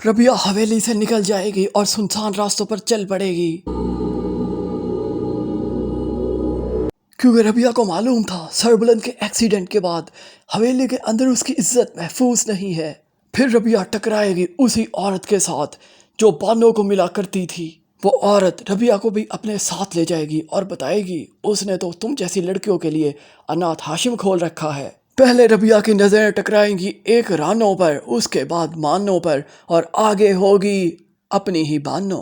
ربیہ حویلی سے نکل جائے گی اور سنسان راستوں پر چل پڑے گی، کیونکہ ربیہ کو معلوم تھا سربلند کے ایکسیڈنٹ کے بعد حویلی کے اندر اس کی عزت محفوظ نہیں ہے۔ پھر ربیہ ٹکرائے گی اسی عورت کے ساتھ جو بانو کو ملا کرتی تھی۔ وہ عورت ربیہ کو بھی اپنے ساتھ لے جائے گی اور بتائے گی اس نے تو تم جیسی لڑکیوں کے لیے اناتھ آشرم کھول رکھا ہے۔ پہلے ربیہ کی نظریں ٹکرائیں گی ایک رانو پر، اس کے بعد مانو پر، اور آگے ہوگی اپنی ہی بانو۔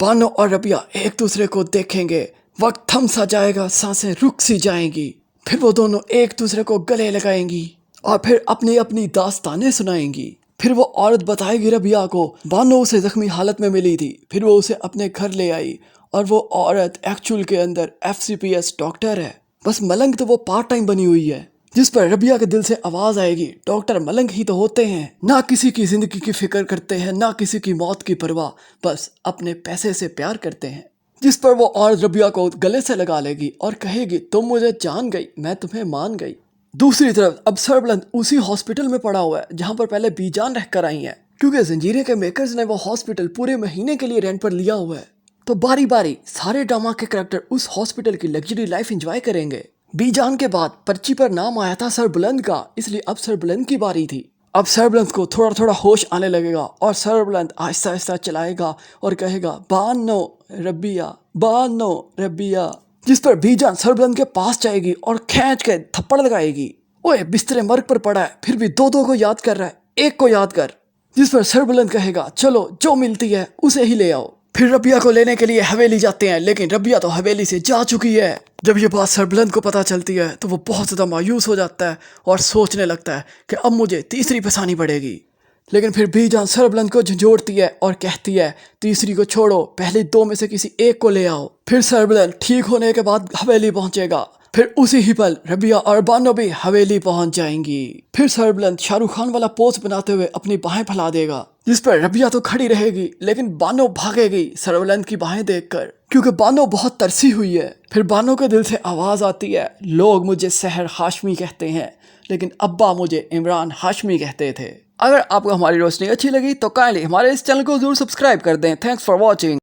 بانو اور ربیہ ایک دوسرے کو دیکھیں گے، وقت تھم سا جائے گا، سانسیں رک سی جائیں گی، پھر وہ دونوں ایک دوسرے کو گلے لگائیں گی اور پھر اپنی اپنی داستانیں سنائیں گی۔ پھر وہ عورت بتائے گی ربیہ کو بانو اسے زخمی حالت میں ملی تھی، پھر وہ اسے اپنے گھر لے آئی، اور وہ عورت ایکچول کے اندر FCPS ڈاکٹر ہے، بس ملنگ تو وہ پارٹ ٹائم بنی ہوئی ہے۔ جس پر ربیہ کے دل سے آواز آئے گی ڈاکٹر ملنگ ہی تو ہوتے ہیں، نہ کسی کی زندگی کی فکر کرتے ہیں، نہ کسی کی موت کی پرواہ، بس اپنے پیسے سے پیار کرتے ہیں۔ جس پر وہ عورت ربیہ کو گلے سے لگا لے گی اور کہے گی تم مجھے جان گئی، میں تمہیں مان گئی۔ دوسری طرف اب سربلند اسی ہاسپٹل میں پڑا ہوا ہے جہاں پر پہلے بی جان رہ کر آئی ہیں، کیونکہ زنجیریں کے میکرز نے وہ ہاسپٹل پورے مہینے کے لیے رینٹ پر لیا ہوا ہے، تو باری باری سارے ڈراما کے کریکٹر اس ہاسپٹل کی لگژری لائف انجوائے کریں گے۔ بی جان کے بعد پرچی پر نام آیا تھا سربلند کا، اس لیے اب سربلند کی باری تھی۔ اب سربلند کو تھوڑا تھوڑا ہوش آنے لگے گا اور سربلند آہستہ آہستہ چلائے گا اور کہے گا بانو ربیہ، بانو ربیہ، جس پر بی جان سربلند کے پاس جائے گی اور کھینچ کے تھپڑ لگائے گی۔ اوے بستر مرگ پر پڑا ہے پھر بھی دو کو یاد کر رہا ہے، ایک کو یاد کر۔ جس پر سربلند کہے گا چلو جو ملتی ہے اسے ہی لے آؤ۔ پھر ربیہ کو لینے کے لیے حویلی جاتے ہیں، لیکن ربیہ تو حویلی سے جا چکی ہے۔ جب یہ بات سربلند کو پتہ چلتی ہے تو وہ بہت زیادہ مایوس ہو جاتا ہے اور سوچنے لگتا ہے کہ اب مجھے تیسری پھنسانی پڑے گی۔ لیکن پھر بی جان سربلند کو جھنجھوڑتی ہے اور کہتی ہے تیسری کو چھوڑو، پہلے دو میں سے کسی ایک کو لے آؤ۔ پھر سربلند ٹھیک ہونے کے بعد حویلی پہنچے گا، پھر اسی ہی پل ربیہ اور بانو بھی حویلی پہنچ جائیں گی۔ پھر سربلند شاہ رخ خان والا پوز بناتے ہوئے اپنی باہیں پھیلا دے گا، جس پر ربیہ تو کھڑی رہے گی لیکن بانو بھاگے گی سربلند کی باہیں دیکھ کر، کیونکہ بانو بہت ترسی ہوئی ہے۔ پھر بانو کے دل سے آواز آتی ہے لوگ مجھے سحر ہاشمی کہتے ہیں لیکن ابا مجھے عمران ہاشمی کہتے تھے۔ اگر آپ کو ہماری روشنی اچھی لگی تو کائنڈلی ہمارے اس چینل کو ضرور سبسکرائب کر دیں۔ Thanks for watching.